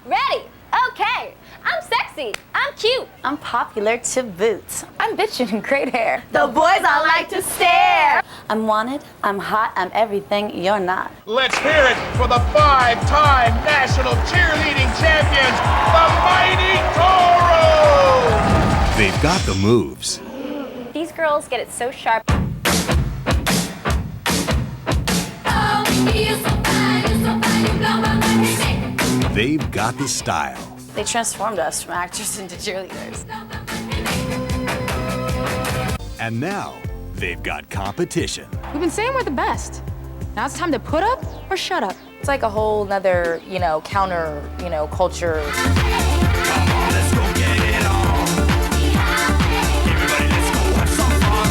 Ready? Okay. I'm sexy. I'm cute. I'm popular to boot. I'm bitchin' and great hair. The boys all like to stare. I'm wanted, I'm hot, I'm everything you're not. Let's hear it for the 5-time national cheerleading champions, the mighty Toro! They've got the moves. These girls get it so sharp. They've got the style. They transformed us from actors into cheerleaders. And now, they've got competition. We've been saying we're the best. Now it's time to put up or shut up. It's like a whole nother, counter, culture.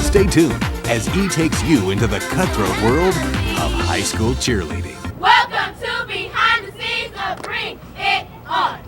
Stay tuned as he takes you into the cutthroat world of high school cheerleading. Welcome to Behind the Scenes of Bring It On.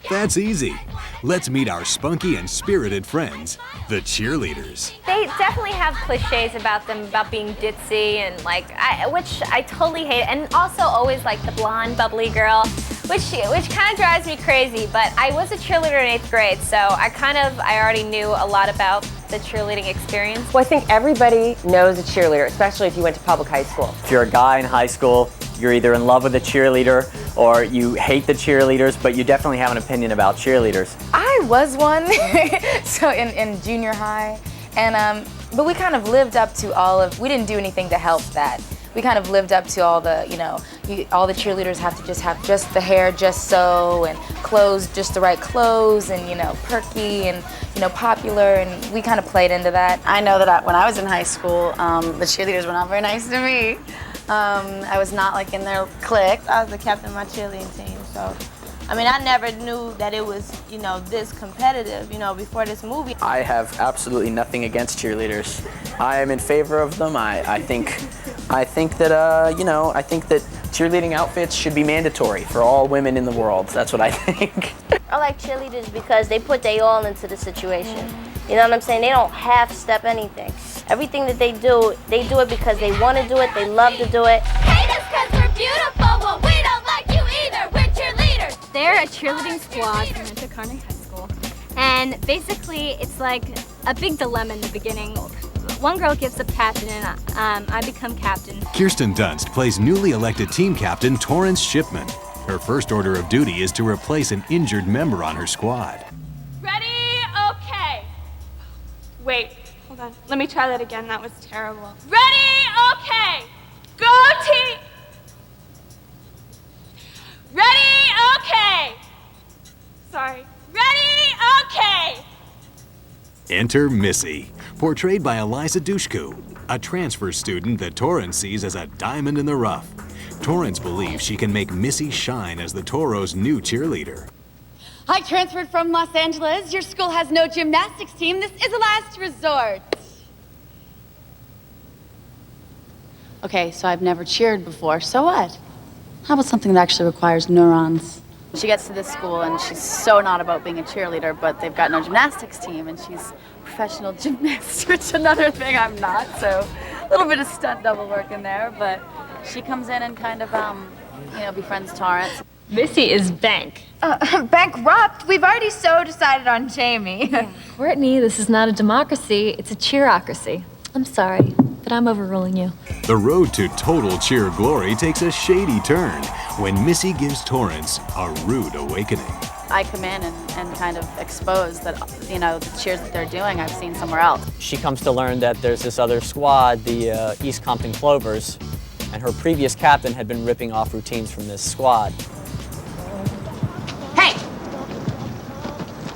That's easy. Let's meet our spunky and spirited friends, the cheerleaders. They definitely have cliches about them, about being ditzy and which I totally hate. And also always like the blonde, bubbly girl, which kind of drives me crazy. But I was a cheerleader in 8th grade, so I already knew a lot about the cheerleading experience. Well, I think everybody knows a cheerleader, especially if you went to public high school. If you're a guy in high school, you're either in love with a cheerleader or you hate the cheerleaders, but you definitely have an opinion about cheerleaders. I was one, so in junior high, and but we kind of lived up to we didn't do anything to help that. We kind of lived up to all the, all the cheerleaders have to just have just the hair just so, and clothes, just the right clothes, and perky and popular, and we kind of played into that. I know that when I was in high school, the cheerleaders were not very nice to me. I was not in their clique. I was the captain of my cheerleading team, so I never knew that it was, this competitive, before this movie. I have absolutely nothing against cheerleaders. I am in favor of them. I think that cheerleading outfits should be mandatory for all women in the world. That's what I think. I like cheerleaders because they put their all into the situation. You know what I'm saying? They don't half-step anything. Everything that they do it because they want to do it, they love to do it. Hate us because we're beautiful, well, we don't like you either, we're cheerleaders. They're a cheerleading squad from Intercontinental High School. And basically, it's like a big dilemma in the beginning. One girl gives up captain and I become captain. Kirsten Dunst plays newly elected team captain Torrance Shipman. Her first order of duty is to replace an injured member on her squad. Ready? Okay. Wait, hold on. Let me try that again. That was terrible. Ready? Okay. Go team. Ready? Okay. Sorry. Ready? Okay. Enter Missy, portrayed by Eliza Dushku, a transfer student that Torrance sees as a diamond in the rough. Torrance believes she can make Missy shine as the Toro's new cheerleader. I transferred from Los Angeles. Your school has no gymnastics team. This is a last resort. Okay, so I've never cheered before. So what? How about something that actually requires neurons? She gets to this school and she's so not about being a cheerleader, but they've got no gymnastics team and she's a professional gymnast, which is another thing I'm not, so a little bit of stunt double work in there, but she comes in and kind of, befriends Torrance. Missy is bank. Bankrupt? We've already so decided on Jamie. Courtney, this is not a democracy, it's a cheerocracy. I'm sorry, but I'm overruling you. The road to total cheer glory takes a shady turn when Missy gives Torrance a rude awakening. I come in and kind of expose that, the cheers that they're doing I've seen somewhere else. She comes to learn that there's this other squad, the East Compton Clovers, and her previous captain had been ripping off routines from this squad. Hey,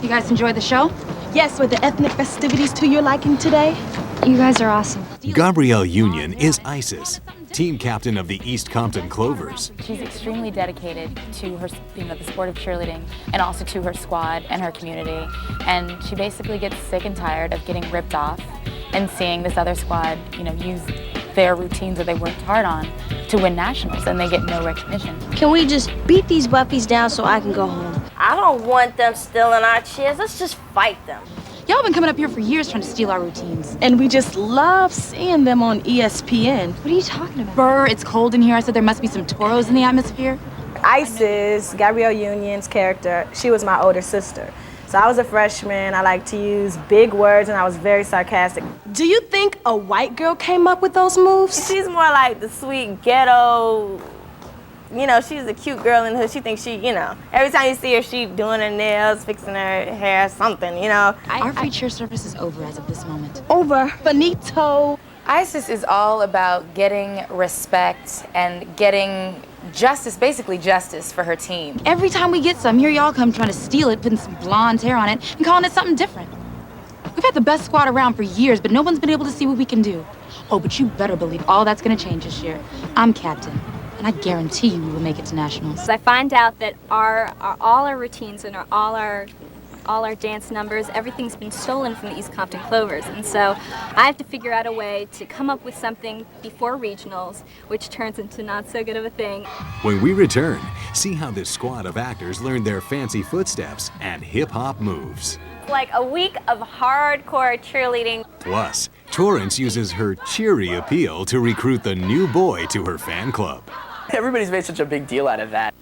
You guys enjoyed the show? Yes, were the ethnic festivities to your liking today? You guys are awesome. Gabrielle Union is Isis, team captain of the East Compton Clovers. She's extremely dedicated to her, the sport of cheerleading, and also to her squad and her community. And she basically gets sick and tired of getting ripped off and seeing this other squad, use their routines that they worked hard on to win nationals, and they get no recognition. Can we just beat these Buffies down so I can go home? I don't want them stealing our cheers. Let's just fight them. Y'all been coming up here for years trying to steal our routines. And we just love seeing them on ESPN. What are you talking about? Burr, it's cold in here. I said there must be some Toros in the atmosphere. Isis, Gabrielle Union's character, she was my older sister. So I was a freshman, I like to use big words, and I was very sarcastic. Do you think a white girl came up with those moves? She's more like the sweet ghetto, she's a cute girl in the hood. She thinks she, every time you see her, she doing her nails, fixing her hair, something, Our free cheer service is over as of this moment. Over. Finito. Isis is all about getting respect and getting justice, basically justice for her team. Every time we get some, here y'all come trying to steal it, putting some blonde hair on it, and calling it something different. We've had the best squad around for years, but no one's been able to see what we can do. Oh, but you better believe all that's gonna change this year. I'm captain, and I guarantee you we will make it to nationals. I find out that all our routines and all our dance numbers, everything's been stolen from the East Compton Clovers. And so I have to figure out a way to come up with something before regionals, which turns into not so good of a thing. When we return, see how this squad of actors learned their fancy footsteps and hip-hop moves. Like a week of hardcore cheerleading. Plus, Torrance uses her cheery appeal to recruit the new boy to her fan club. Everybody's made such a big deal out of that.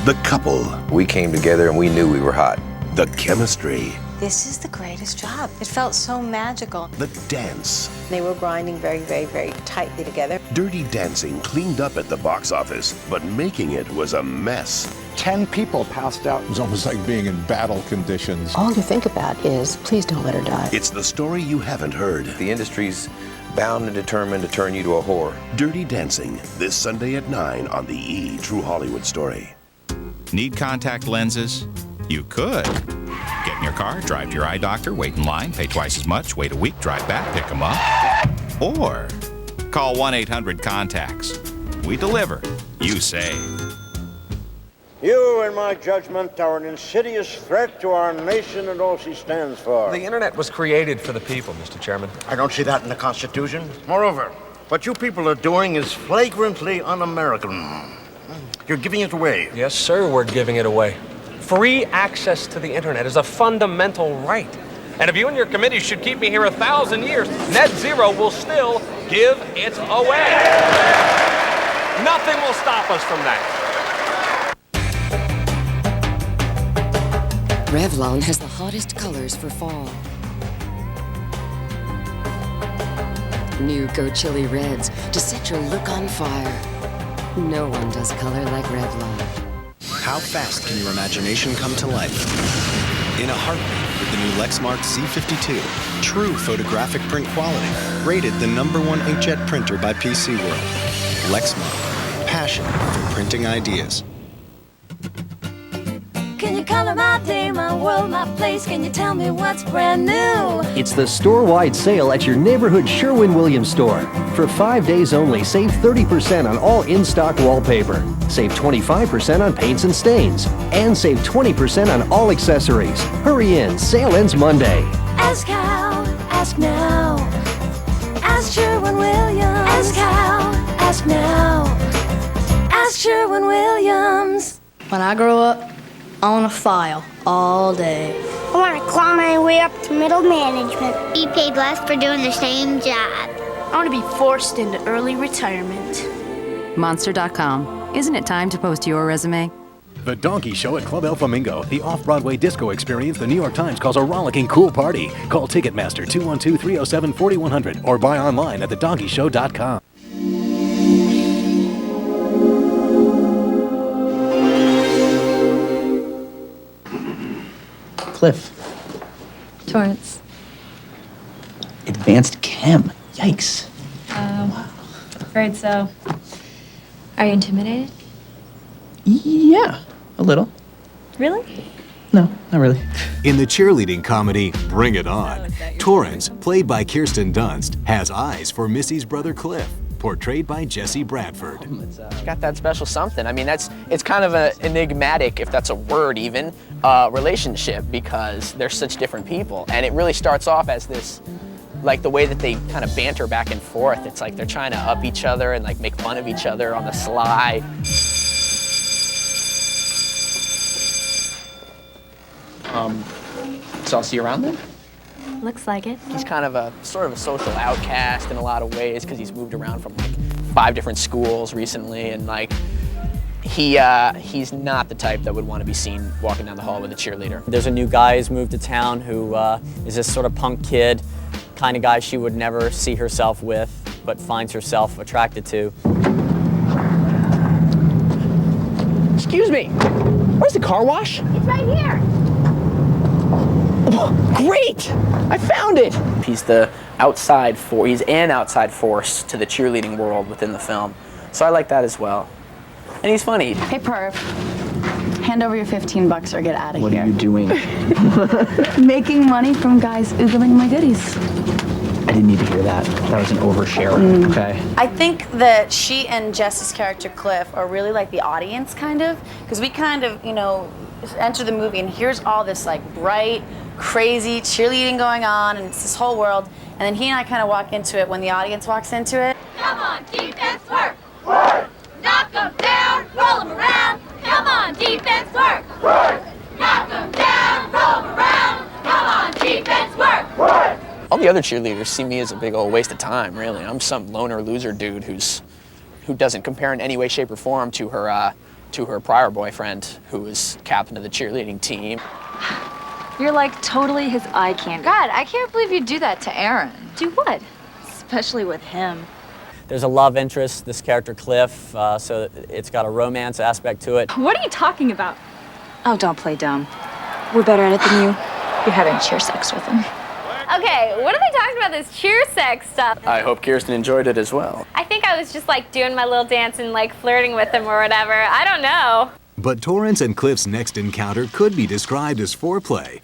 The couple. We came together and we knew we were hot. The chemistry. This is the greatest job. It felt so magical. The dance. They were grinding very, very, very tightly together. Dirty Dancing cleaned up at the box office, but making it was a mess. 10 people passed out. It was almost like being in battle conditions. All you think about is, please don't let her die. It's the story you haven't heard. The industry's bound and determined to turn you to a whore. Dirty Dancing, this Sunday at 9 on the E! True Hollywood Story. Need contact lenses? You could. Get in your car, drive to your eye doctor, wait in line, pay twice as much, wait a week, drive back, pick them up. Or call 1-800-CONTACTS. We deliver. You save. You, in my judgment, are an insidious threat to our nation and all she stands for. The internet was created for the people, Mr. Chairman. I don't see that in the Constitution. Moreover, what you people are doing is flagrantly un-American. You're giving it away. Yes, sir, we're giving it away. Free access to the internet is a fundamental right. And if you and your committee should keep me here 1,000 years, net zero will still give it away. Nothing will stop us from that. Revlon has the hottest colors for fall. New Go Chili Reds to set your look on fire. No one does color like Revlon. How fast can your imagination come to life? In a heartbeat with the new Lexmark C52. True photographic print quality. Rated the #1 inkjet printer by PC World. Lexmark. Passion for printing ideas. Can you color my day, my world, my place? Can you tell me what's brand new? It's the store-wide sale at your neighborhood Sherwin-Williams store. For 5 days only, save 30% on all in-stock wallpaper. Save 25% on paints and stains. And save 20% on all accessories. Hurry in, sale ends Monday. Ask how, ask now. Ask Sherwin-Williams. Ask how, ask now. Ask Sherwin-Williams. When I grow up, I want to file all day. I want to claw my way up to middle management. Be paid less for doing the same job. I want to be forced into early retirement. Monster.com. Isn't it time to post your resume? The Donkey Show at Club El Flamingo, the off-Broadway disco experience the New York Times calls a rollicking cool party. Call Ticketmaster 212-307-4100 or buy online at thedonkeyshow.com. Cliff. Torrance. Advanced chem. Yikes. Afraid so. Are you intimidated? Yeah, a little. Really? No, not really. In the cheerleading comedy Bring It On, Torrance, played by Kirsten Dunst, has eyes for Missy's brother Cliff, portrayed by Jesse Bradford. Got that special something. I mean, it's kind of an enigmatic, if that's a word even, relationship, because they're such different people. And it really starts off as this, like the way that they kind of banter back and forth. It's like they're trying to up each other and like make fun of each other on the sly. So I'll see you around then? Looks like it. He's kind of a sort of a social outcast in a lot of ways because he's moved around from like 5 different schools recently, and like he's not the type that would want to be seen walking down the hall with a cheerleader. There's a new guy who's moved to town who is this sort of punk kid, kind of guy she would never see herself with, but finds herself attracted to. Excuse me, where's the car wash? It's right here. Great! I found it! He's an outside force to the cheerleading world within the film. So I like that as well. And he's funny. Hey, perv. Hand over your $15 or get out of here. What are you doing? Making money from guys oogling my goodies. I didn't need to hear that. That was an oversharing, okay? I think that she and Jess's character, Cliff, are really like the audience, kind of. Because we kind of, you know, enter the movie and here's all this like bright, crazy cheerleading going on, and it's this whole world. And then he and I kind of walk into it when the audience walks into it. Come on, defense work! Work! Knock them down, roll them around. Come on, defense work! Work! Knock them down, roll them around. Come on, defense work! Work! All the other cheerleaders see me as a big old waste of time, really. I'm some loner loser dude who doesn't compare in any way, shape, or form to her prior boyfriend, who was captain of the cheerleading team. You're like totally his eye candy. God, I can't believe you'd do that to Aaron. Do what? Especially with him. There's a love interest, this character Cliff, so it's got a romance aspect to it. What are you talking about? Oh, don't play dumb. We're better at it than you. You're having cheer sex with him. Okay, what are they talking about, this cheer sex stuff? I hope Kirsten enjoyed it as well. I think I was just like doing my little dance and like flirting with him or whatever. I don't know. But Torrance and Cliff's next encounter could be described as foreplay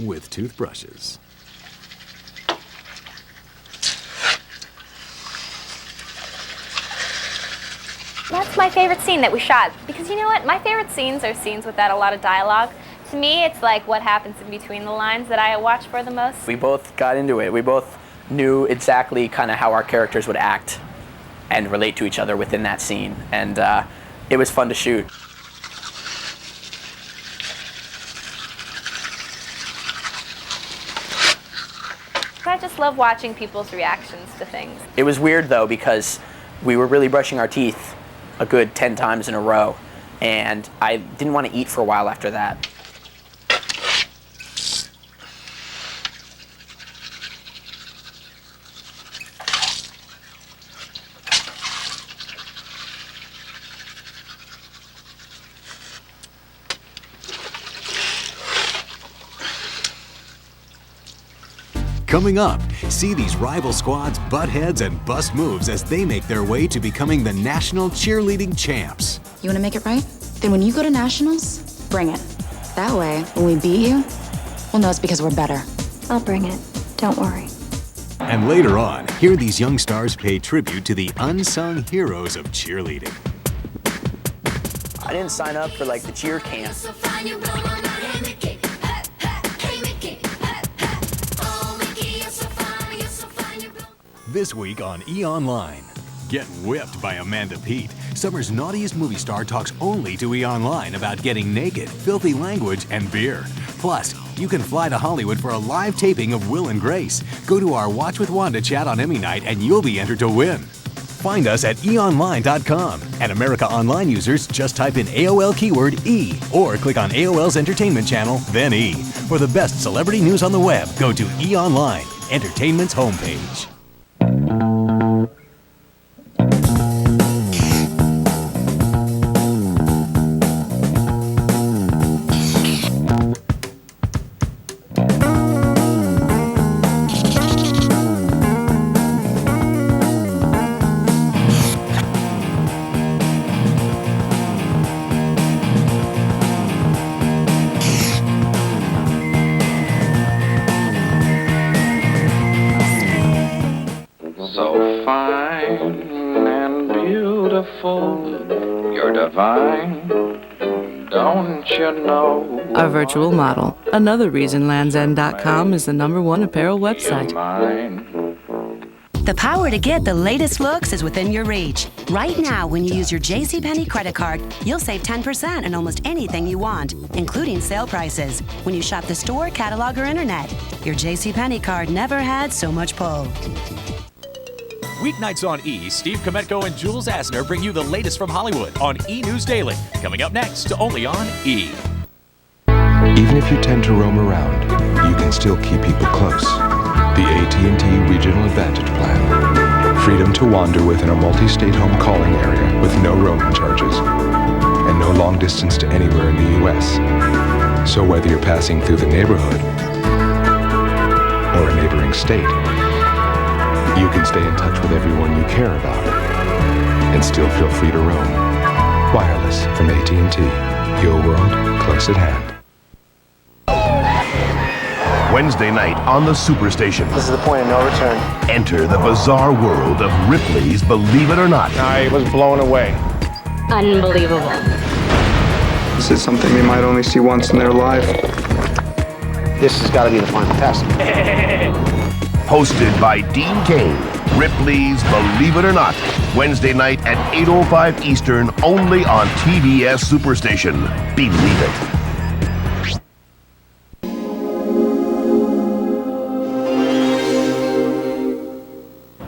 with toothbrushes. That's my favorite scene that we shot. Because you know what? My favorite scenes are scenes without a lot of dialogue. To me, it's like what happens in between the lines that I watch for the most. We both got into it. We both knew exactly kind of how our characters would act and relate to each other within that scene. And it was fun to shoot. I just love watching people's reactions to things. It was weird though, because we were really brushing our teeth a good 10 times in a row, and I didn't want to eat for a while after that. Coming up, see these rival squads butt heads and bust moves as they make their way to becoming the national cheerleading champs. You want to make it right? Then when you go to nationals, bring it. That way, when we beat you, we'll know it's because we're better. I'll bring it. Don't worry. And later on, hear these young stars pay tribute to the unsung heroes of cheerleading. I didn't sign up for like the cheer camp. This week on E! Online, get whipped by Amanda Peet. Summer's naughtiest movie star talks only to E! Online about getting naked, filthy language, and beer. Plus, you can fly to Hollywood for a live taping of Will and Grace. Go to our Watch with Wanda chat on Emmy night and you'll be entered to win. Find us at eonline.com. And America Online users just type in AOL keyword E or click on AOL's entertainment channel, then E. For the best celebrity news on the web, go to E! Online, entertainment's homepage. fine and beautiful. You're divine, don't you know? Our virtual model. Another reason LandsEnd.com is the #1 apparel website. The power to get the latest looks is within your reach. Right now, when you use your JCPenney credit card, you'll save 10% on almost anything you want, including sale prices, when you shop the store, catalog, or internet. Your JCPenney card never had so much pull. Weeknights on E, Steve Kometko and Jules Asner bring you the latest from Hollywood on E! News Daily. Coming up next, only on E! Even if you tend to roam around, you can still keep people close. The AT&T Regional Advantage Plan. Freedom to wander within a multi-state home calling area with no roaming charges. And no long distance to anywhere in the U.S. So whether you're passing through the neighborhood or a neighboring state, you can stay in touch with everyone you care about and still feel free to roam. Wireless from AT&T. Your world close at hand. Wednesday night on the Superstation. This is the point of no return. Enter the bizarre world of Ripley's Believe It or Not. I was blown away. Unbelievable. This is something they might only see once in their life. This has got to be the final test. Hosted by Dean Cain. Ripley's Believe It or Not. Wednesday night at 8:05 Eastern, only on TBS Superstation. Believe it.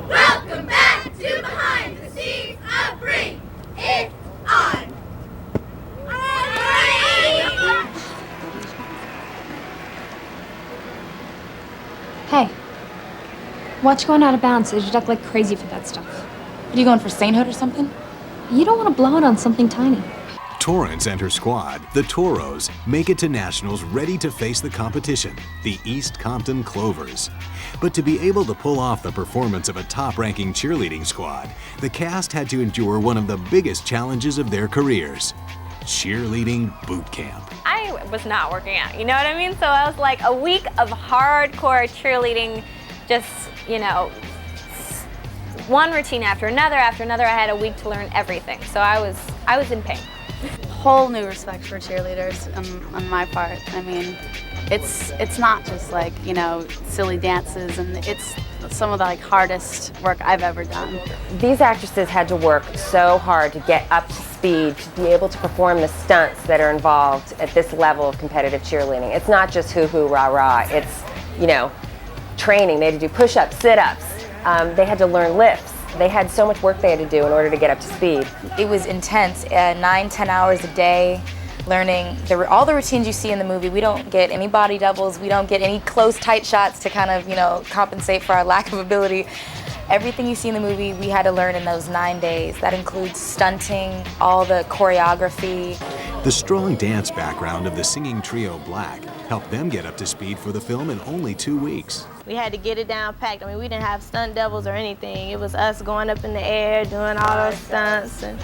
Welcome back to Behind the Scenes of Bring It On. Hey, watch going out of bounds. You duck like crazy for that stuff. Are you going for sainthood or something? You don't want to blow it on something tiny. Torrance and her squad, the Toros, make it to nationals ready to face the competition, the East Compton Clovers. But to be able to pull off the performance of a top-ranking cheerleading squad, the cast had to endure one of the biggest challenges of their careers, cheerleading boot camp. I was not working out, you know what I mean? So I was like a week of hardcore cheerleading, just, you know, one routine after another. I had a week to learn everything. So I was in pain. Whole new respect for cheerleaders on my part. I mean, it's not just like, you know, silly dances, and it's some of the like hardest work I've ever done. These actresses had to work so hard to get up to speed, to be able to perform the stunts that are involved at this level of competitive cheerleading. It's not just hoo-hoo, rah-rah. It's, you know, training. They had to do push-ups, sit-ups. They had to learn lifts. They had so much work they had to do in order to get up to speed. It was intense, 9-10 hours a day, learning all the routines you see in the movie. We don't get any body doubles, we don't get any close, tight shots to kind of, you know, compensate for our lack of ability. Everything you see in the movie, we had to learn in those 9 days. That includes stunting, all the choreography. The strong dance background of the singing trio Black helped them get up to speed for the film in only 2 weeks. We had to get it down packed. I mean, we didn't have stunt doubles or anything. It was us going up in the air, doing all those stunts. And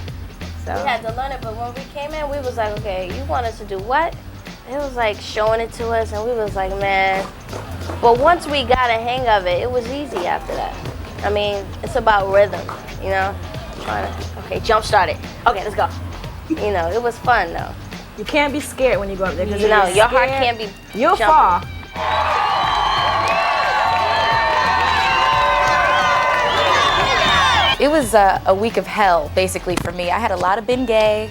so We had to learn it, but when we came in, we was like, okay, you want us to do what? It was like showing it to us, and we was like, man. But once we got a hang of it, it was easy after that. I mean, it's about rhythm, you know? Okay, jump start it. Okay, let's go. You know, it was fun though. you can't be scared when you go up there. No, your heart can't be You'll jumping. fall. It was a week of hell, basically, for me. I had a lot of Bengay,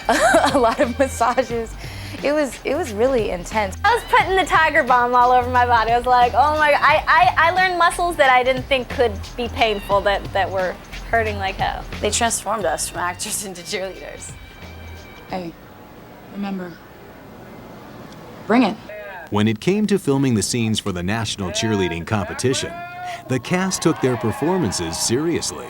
a lot of massages. It was really intense. I was putting the tiger balm all over my body. I was like, oh my God. I learned muscles that I didn't think could be painful that were hurting like hell. They transformed us from actors into cheerleaders. Hey, remember, bring it. When it came to filming the scenes for the national cheerleading competition, the cast took their performances seriously.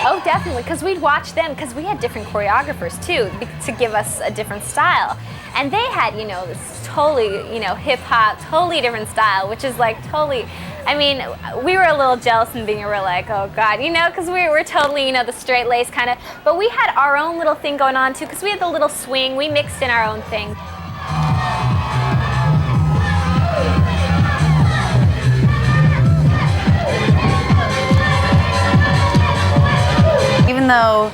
Oh, definitely, because we'd watch them, because we had different choreographers too, to give us a different style. And they had, you know, this totally, you know, hip-hop, totally different style, which is like totally, I mean, we were a little jealous and we were like, oh God, you know, because we were totally, you know, the straight lace kind of, but we had our own little thing going on too, because we had the little swing, we mixed in our own thing. though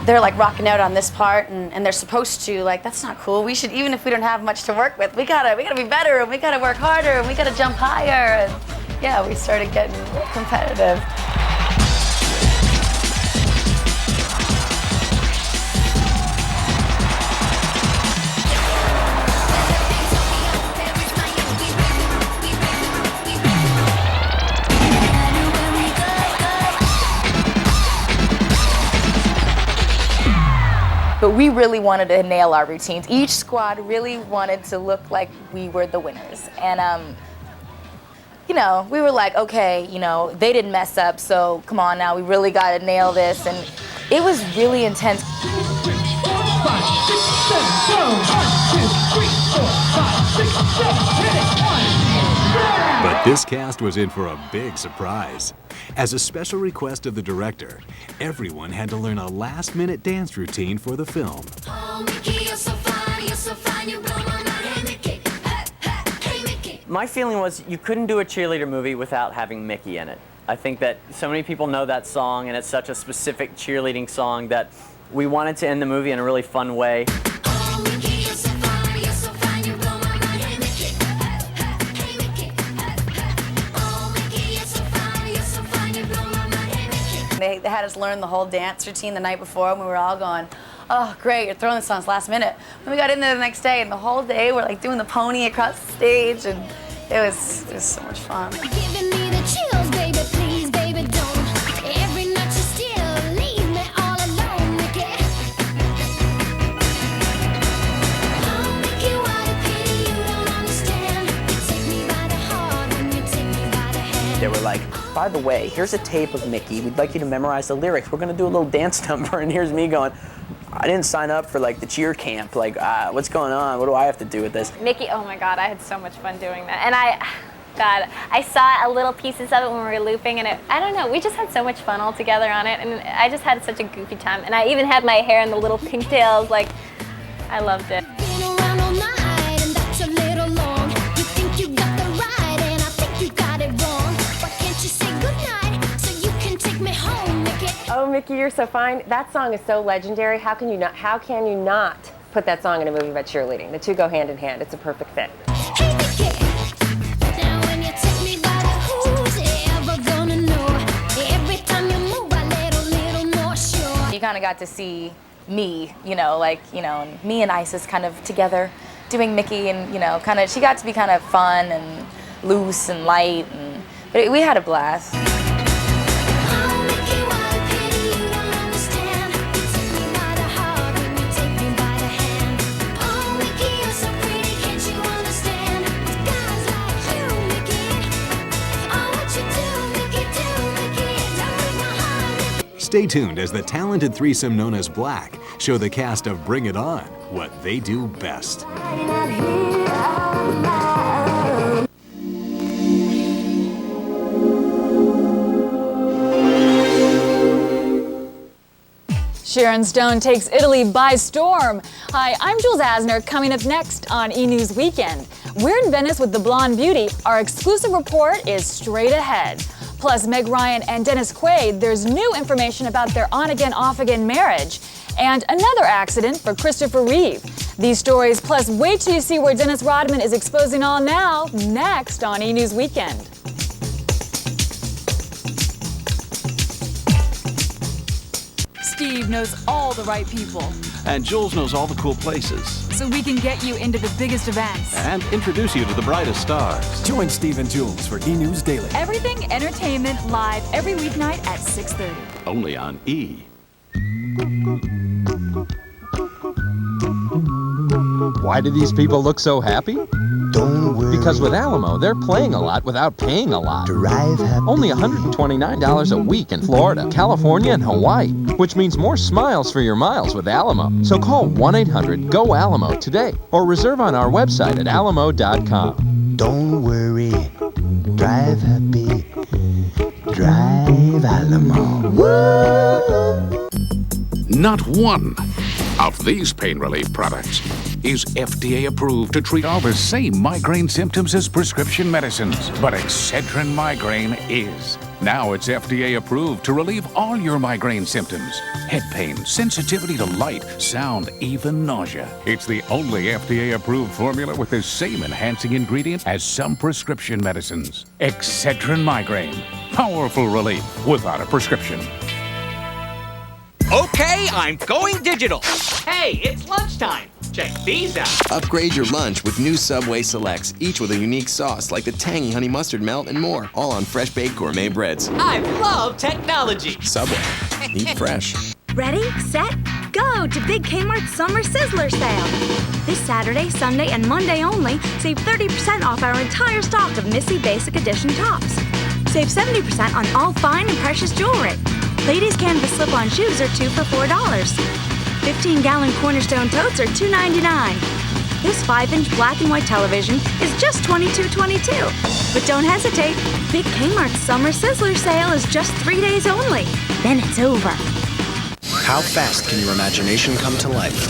they're like rocking out on this part and they're supposed to, like, that's not cool. We should, even if we don't have much to work with, we gotta be better and we gotta work harder and we gotta jump higher. And yeah, we started getting competitive. But we really wanted to nail our routines. Each squad really wanted to look like we were the winners. And, you know, we were like, okay, you know, they didn't mess up, so come on now, we really gotta nail this. And it was really intense. 5, 6, 7, go! 1, 2, 3, 4, 5, 6, 7, hit it! 1, But this cast was in for a big surprise. As a special request of the director, everyone had to learn a last-minute dance routine for the film. My feeling was you couldn't do a cheerleader movie without having Mickey in it. I think that so many people know that song, and it's such a specific cheerleading song that we wanted to end the movie in a really fun way. They had us learn the whole dance routine the night before, and we were all going, oh, great, you're throwing this on us last minute. When we got in there the next day, and the whole day we're like doing the pony across the stage, and it was so much fun. Giving me the chills, baby, please, baby, don't. Every night you still leave me all alone, Mickey. Oh, Mickey, what a pity you don't understand. You take me by the heart when you take me by the hand. They were like, by the way, here's a tape of Mickey. We'd like you to memorize the lyrics. We're gonna do a little dance number, and here's me going, I didn't sign up for like the cheer camp. Like, what's going on? What do I have to do with this? Mickey, oh my God, I had so much fun doing that. And I saw a little pieces of it when we were looping, and I don't know, we just had so much fun all together on it, and I just had such a goofy time. And I even had my hair in the little pigtails, like, I loved it. Been around all night, and that's a little long. You think you got the right, and I think you got it wrong. Why can't you say goodnight so you can take me home, Mickey? Oh, Mickey, you're so fine. That song is so legendary. How can you not put that song in a movie about cheerleading? The two go hand in hand. It's a perfect fit. Hey, Mickey. Now when you take me by the who's ever gonna know? Every time you move, I let a little more sure. You kind of got to see me, you know, like, you know, and me and Isis kind of together doing Mickey, and, you know, kind of, she got to be kind of fun and loose and light, and but we had a blast. Stay tuned as the talented threesome known as Black show the cast of Bring It On what they do best. Sharon Stone takes Italy by storm. Hi, I'm Jules Asner. Coming up next on E! News Weekend. We're in Venice with the Blonde Beauty. Our exclusive report is straight ahead. Plus, Meg Ryan and Dennis Quaid, there's new information about their on-again, off-again marriage. And another accident for Christopher Reeve. These stories, plus wait till you see where Dennis Rodman is exposing all now, next on E! News Weekend. Steve knows all the right people. And Jules knows all the cool places. So we can get you into the biggest events. And introduce you to the brightest stars. Join Steve and Jules for E! News Daily. Everything entertainment live every weeknight at 6:30. Only on E! Why do these people look so happy? Don't worry. Because with Alamo, they're playing a lot without paying a lot. Drive happy. Only $129 a week in Florida, California, and Hawaii, which means more smiles for your miles with Alamo. So call 1-800-GO-ALAMO today or reserve on our website at alamo.com. Don't worry. Drive happy. Drive Alamo. Not one, of these pain relief products is FDA approved to treat all the same migraine symptoms as prescription medicines. But Excedrin Migraine is. Now it's FDA approved to relieve all your migraine symptoms. Head pain, sensitivity to light, sound, even nausea. It's the only FDA approved formula with the same enhancing ingredients as some prescription medicines. Excedrin Migraine. Powerful relief without a prescription. Okay, I'm going digital. Hey, it's lunchtime. Check these out. Upgrade your lunch with new Subway Selects, each with a unique sauce like the tangy honey mustard melt and more, all on fresh baked gourmet breads. I love technology. Subway. Eat fresh. Ready, set, go to Big Kmart Summer Sizzler Sale. This Saturday, Sunday, and Monday only, save 30% off our entire stock of Missy Basic Edition tops. Save 70% on all fine and precious jewelry. Ladies' canvas slip-on shoes are 2 for $4. 15-gallon Cornerstone totes are $2.99. This 5-inch black and white television is just $22.22. But don't hesitate. Big Kmart's Summer Sizzler Sale is just 3 days only. Then it's over. How fast can your imagination come to life?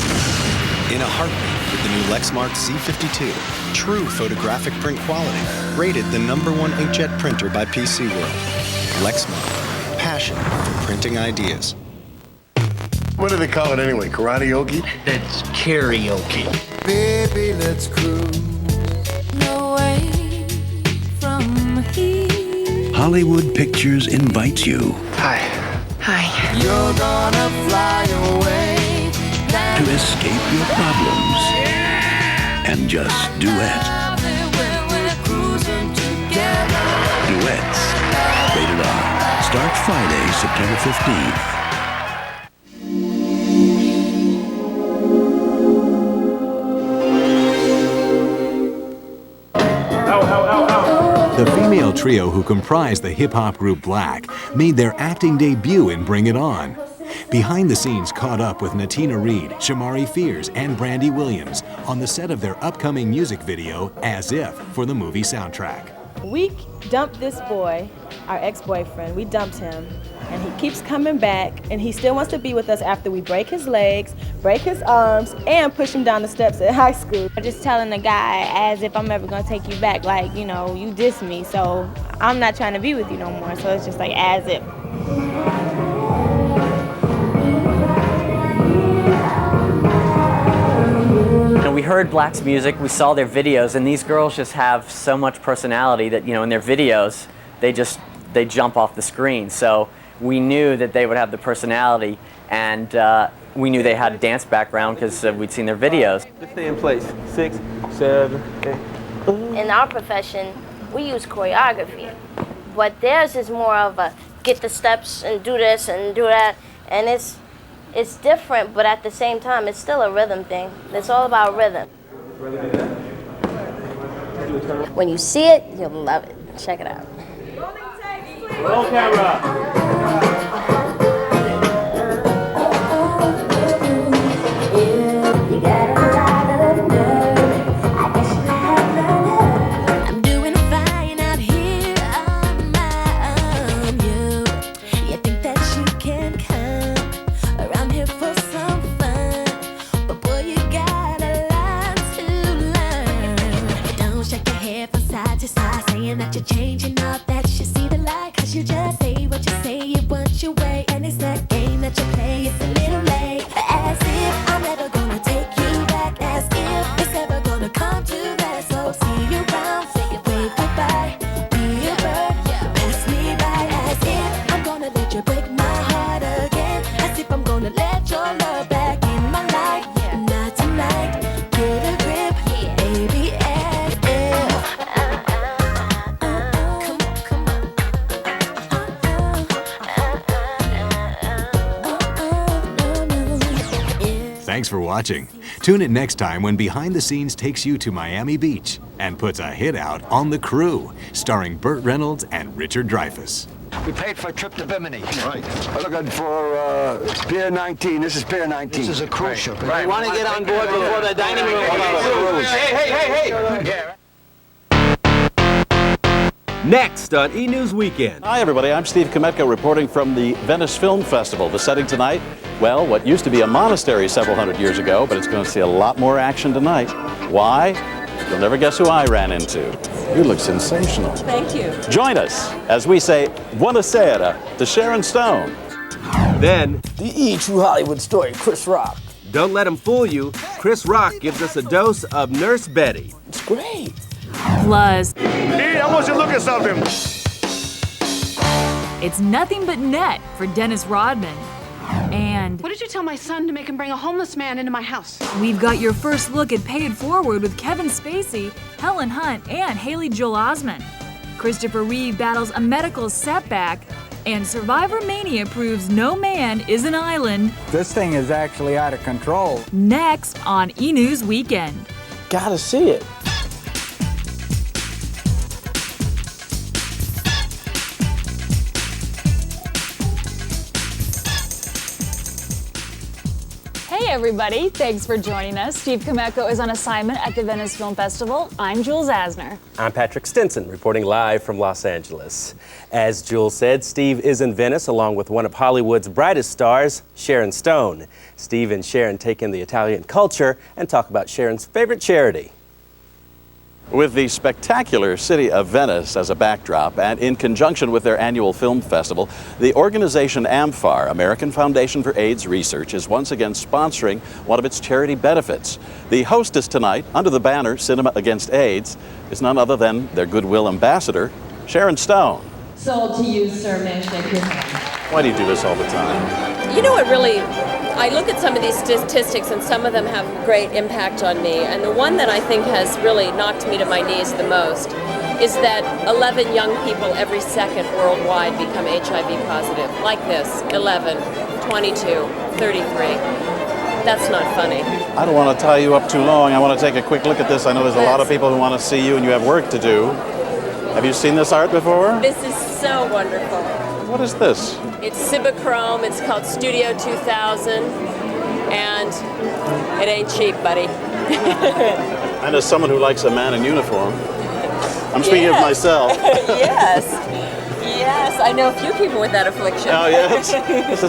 In a heartbeat with the new Lexmark C52. True photographic print quality. Rated the #1 inkjet printer by PC World. Lexmark. Passion for printing ideas. What do they call it anyway? Karaoke? That's karaoke. Baby, let's cruise. Away from here. Hollywood Pictures invites you Hi. You're gonna fly away. to escape your problems and just duet. Duets. Rated R. Starts Friday, September 15th. The female trio who comprised the hip-hop group Black made their acting debut in Bring It On. Behind the scenes caught up with Natina Reed, Shamari Fears, and Brandy Williams on the set of their upcoming music video, As If, for the movie soundtrack. We dumped this boy, our ex-boyfriend, we dumped him, and he keeps coming back, and he still wants to be with us after we break his legs, break his arms, and push him down the steps at high school. I'm just telling the guy as if I'm ever gonna take you back, like, you know, you dissed me, so I'm not trying to be with you no more, so it's just like as if. We heard Black's music, we saw their videos, and these girls just have so much personality that, you know, in their videos, they jump off the screen. So we knew that they would have the personality, and we knew they had a dance background because we'd seen their videos. Stay in place. 6, 7, 8. In our profession, we use choreography, but theirs is more of a get the steps and do this and do that, and it's different, but at the same time, it's still a rhythm thing. It's all about rhythm. When you see it, you'll love it. Check it out. Roll camera. I'm doing fine out here on my own. You think that you can come around here for some fun, but boy, you got a lot to learn. Don't shake your head from side to side, saying that you're changing up, that you see the light, 'cause you just say what you say, you want your way, and it's that game that you play, it's a little late. As if I'm never gonna take you back, as if it's ever gonna come to that. So see you around, say you wave goodbye, be a bird, pass me by. As if I'm gonna let you break my heart again, as if I'm gonna let your love back in my life. Not tonight, get a grip, baby, as if. Thanks for watching. Tune in next time when Behind the Scenes takes you to Miami Beach and puts a hit out on The Crew, starring Burt Reynolds and Richard Dreyfuss. We paid for a trip to Bimini. Right. We're looking for Pier 19. This is Pier 19. This is a cruise ship. Right. Want to get on board before the dining room. Hey. Yeah. Next on E! News Weekend. Hi, everybody. I'm Steve Kometko reporting from the Venice Film Festival. The setting tonight, well, what used to be a monastery several hundred years ago, but it's going to see a lot more action tonight. Why? You'll never guess who I ran into. You look sensational. Thank you. Join us as we say buonasera to Sharon Stone. Then, the true Hollywood story, Chris Rock. Don't let him fool you. Chris Rock gives us a dose of Nurse Betty. It's great. Plus, Hey, I want you to look at something. it's nothing but net for Dennis Rodman. And what did you tell my son to make him bring a homeless man into my house? we've got your first look at Pay It Forward with Kevin Spacey, Helen Hunt, and Haley Joel Osment. Christopher Reeve battles a medical setback, and Survivor Mania proves no man is an island. This thing is actually out of control. Next on E! News Weekend. Gotta see it. Hey everybody, thanks for joining us. Steve Kometko is on assignment at the Venice Film Festival. I'm Jules Asner. I'm Patrick Stinson, reporting live from Los Angeles. As Jules said, Steve is in Venice along with one of Hollywood's brightest stars, Sharon Stone. Steve and Sharon take in the Italian culture and talk about Sharon's favorite charity. With the spectacular city of Venice as a backdrop, and in conjunction with their annual film festival, the organization AMFAR, American Foundation for AIDS Research, is once again sponsoring one of its charity benefits. The hostess tonight, under the banner Cinema Against AIDS, is none other than their Goodwill Ambassador, Sharon Stone. Sold to you, sir. May I shake your hand? Why do you do this all the time? You know, it really, I look at some of these statistics and some of them have great impact on me. And the one that I think has really knocked me to my knees the most is that 11 young people every second worldwide become HIV positive. Like this, 11, 22, 33. That's not funny. I don't want to tie you up too long. I want to take a quick look at this. I know there's a lot of people who want to see you and you have work to do. Have you seen this art before? This is so wonderful. What is this? It's Cibachrome, it's called Studio 2000, and it ain't cheap, buddy. And as someone who likes a man in uniform, I'm speaking of myself. Yes, I know a few people with that affliction. Oh yes, this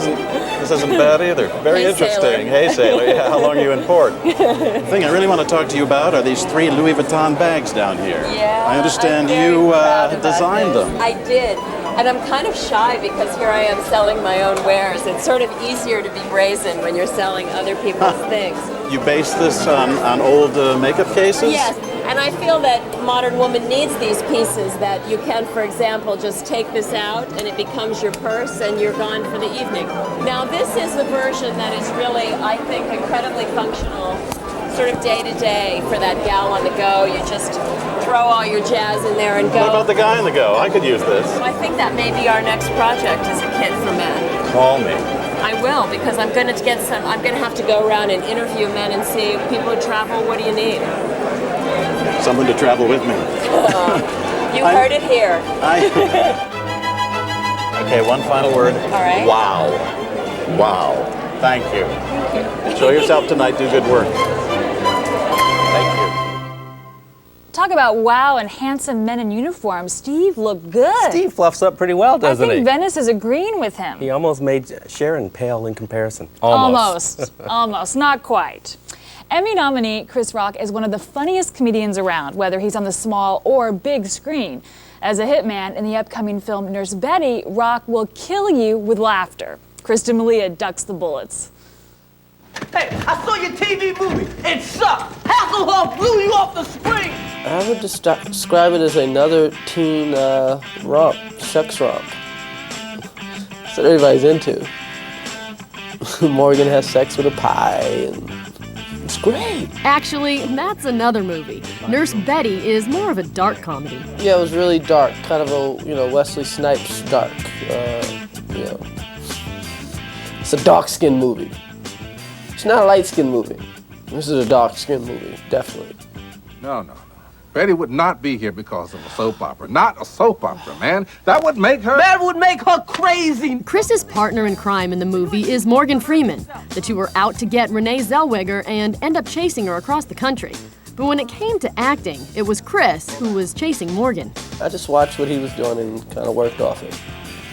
isn't bad either. Very Hey, interesting. sailor. Hey sailor, yeah, how long are you in port? The thing I really want to talk to you about are these 3 Louis Vuitton bags down here. Yeah, I understand I'm very you proud about designed this. them. I did, and I'm kind of shy because here I am selling my own wares. It's sort of easier to be brazen when you're selling other people's things. You based this on old makeup cases? Yes, and I feel that modern woman needs these pieces that you can, for example, just take this out and it becomes your purse and you're gone for the evening. Now this is the version that is really, I think, incredibly functional, sort of day to day for that gal on the go. You just throw all your jazz in there and go. What about the guy on the go? I could use this. So I think that may be our next project as a kit for men. Call me. I will, because I'm going to have to go around and interview men and see people who travel, what do you need? Someone to travel with me. You heard it here. Okay, one final word. All right. Wow. Wow. Thank you. Thank you. Show yourself tonight. Do good work. Thank you. Talk about wow and handsome men in uniform. Steve looked good. Steve fluffs up pretty well, doesn't I think he? Venice is agreeing with him. He almost made Sharon pale in comparison. Almost. Not quite. Emmy nominee Chris Rock is one of the funniest comedians around, whether he's on the small or big screen. As a hitman in the upcoming film Nurse Betty, Rock will kill you with laughter. Kristen Malia ducks the bullets. Hey, I saw your TV movie. It sucked. Hasselhoff blew you off the screen. I would describe it as another teen romp, sex romp. That's what everybody's into. Morgan has sex with a pie, and it's great. Actually, that's another movie. Nurse Betty is more of a dark comedy. Yeah, it was really dark, kind of a Wesley Snipes dark. It's a dark-skinned movie. It's not a light-skinned movie. This is a dark-skinned movie, definitely. No. Betty would not be here because of a soap opera. Not a soap opera, man. That would make her... That would make her crazy! Chris's partner in crime in the movie is Morgan Freeman. The two are out to get Renee Zellweger and end up chasing her across the country. But when it came to acting, it was Chris who was chasing Morgan. I just watched what he was doing and kind of worked off it.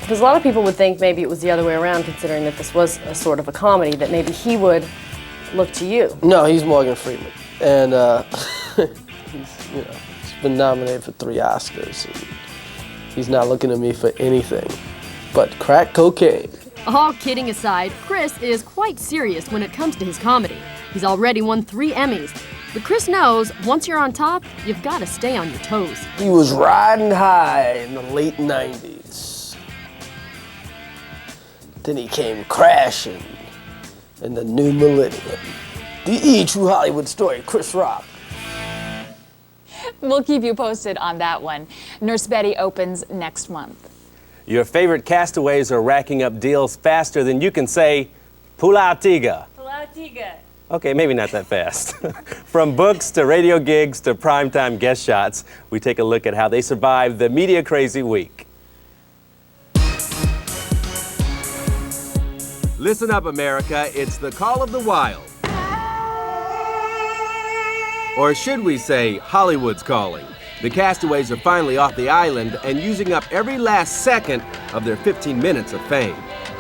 Because a lot of people would think maybe it was the other way around, considering that this was a sort of a comedy, that maybe he would look to you. No, he's Morgan Freeman. And he's been nominated for 3 Oscars. And he's not looking at me for anything but crack cocaine. All kidding aside, Chris is quite serious when it comes to his comedy. He's already won 3 Emmys. But Chris knows, once you're on top, you've got to stay on your toes. He was riding high in the late 90s. Then he came crashing in the new millennium. The true Hollywood story, Chris Rock. We'll keep you posted on that one. Nurse Betty opens next month. Your favorite castaways are racking up deals faster than you can say, Pula Tiga. Pula Tiga. Okay, maybe not that fast. From books to radio gigs to primetime guest shots, we take a look at how they survived the media crazy week. Listen up, America. It's the call of the wild. Or should we say, Hollywood's calling. The castaways are finally off the island and using up every last second of their 15 minutes of fame.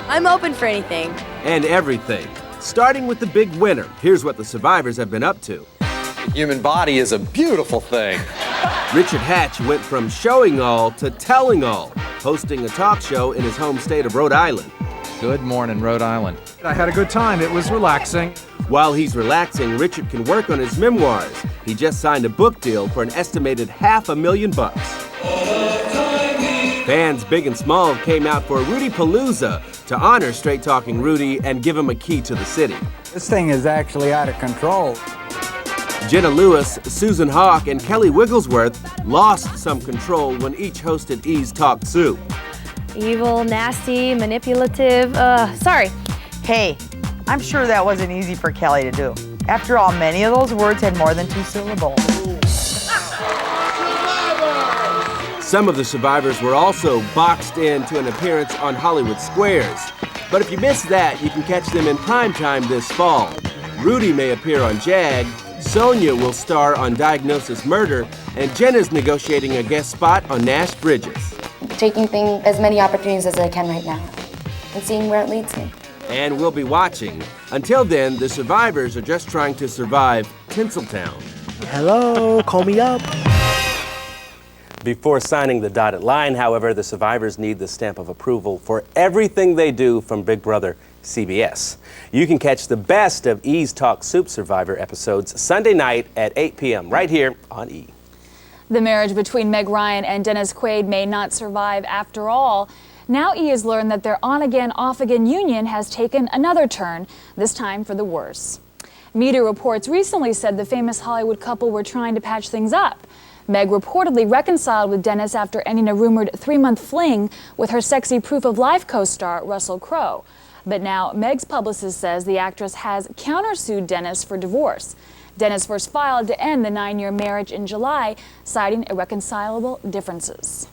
I'm open for anything. And everything. Starting with the big winner, here's what the survivors have been up to. The human body is a beautiful thing. Richard Hatch went from showing all to telling all, hosting a talk show in his home state of Rhode Island. Good morning, Rhode Island. I had a good time. It was relaxing. While he's relaxing, Richard can work on his memoirs. He just signed a book deal for an estimated $500,000. Fans big and small came out for Rudy Palooza to honor Straight Talking Rudy and give him a key to the city. This thing is actually out of control. Jenna Lewis, Susan Hawk, and Kelly Wigglesworth lost some control when each hosted E's Talk Soup. Evil, nasty, manipulative, sorry. Hey, I'm sure that wasn't easy for Kelly to do. After all, many of those words had more than 2 syllables. Some of the survivors were also boxed into an appearance on Hollywood Squares. But if you missed that, you can catch them in primetime this fall. Rudy may appear on JAG, Sonia will star on Diagnosis Murder, and Jenna's negotiating a guest spot on Nash Bridges. Taking as many opportunities as I can right now and seeing where it leads me. And we'll be watching. Until then, the survivors are just trying to survive Tinseltown. Hello, call me up. Before signing the dotted line, however, the survivors need the stamp of approval for everything they do from Big Brother CBS. You can catch the best of E's Talk Soup Survivor episodes Sunday night at 8 p.m. right here on E! The marriage between Meg Ryan and Dennis Quaid may not survive after all. Now E! has learned that their on-again, off-again union has taken another turn, this time for the worse. Media reports recently said the famous Hollywood couple were trying to patch things up. Meg reportedly reconciled with Dennis after ending a rumored 3-month fling with her Sexy Proof of Life co-star Russell Crowe. But now Meg's publicist says the actress has countersued Dennis for divorce. Dennis first filed to end the 9-year marriage in July, citing irreconcilable differences.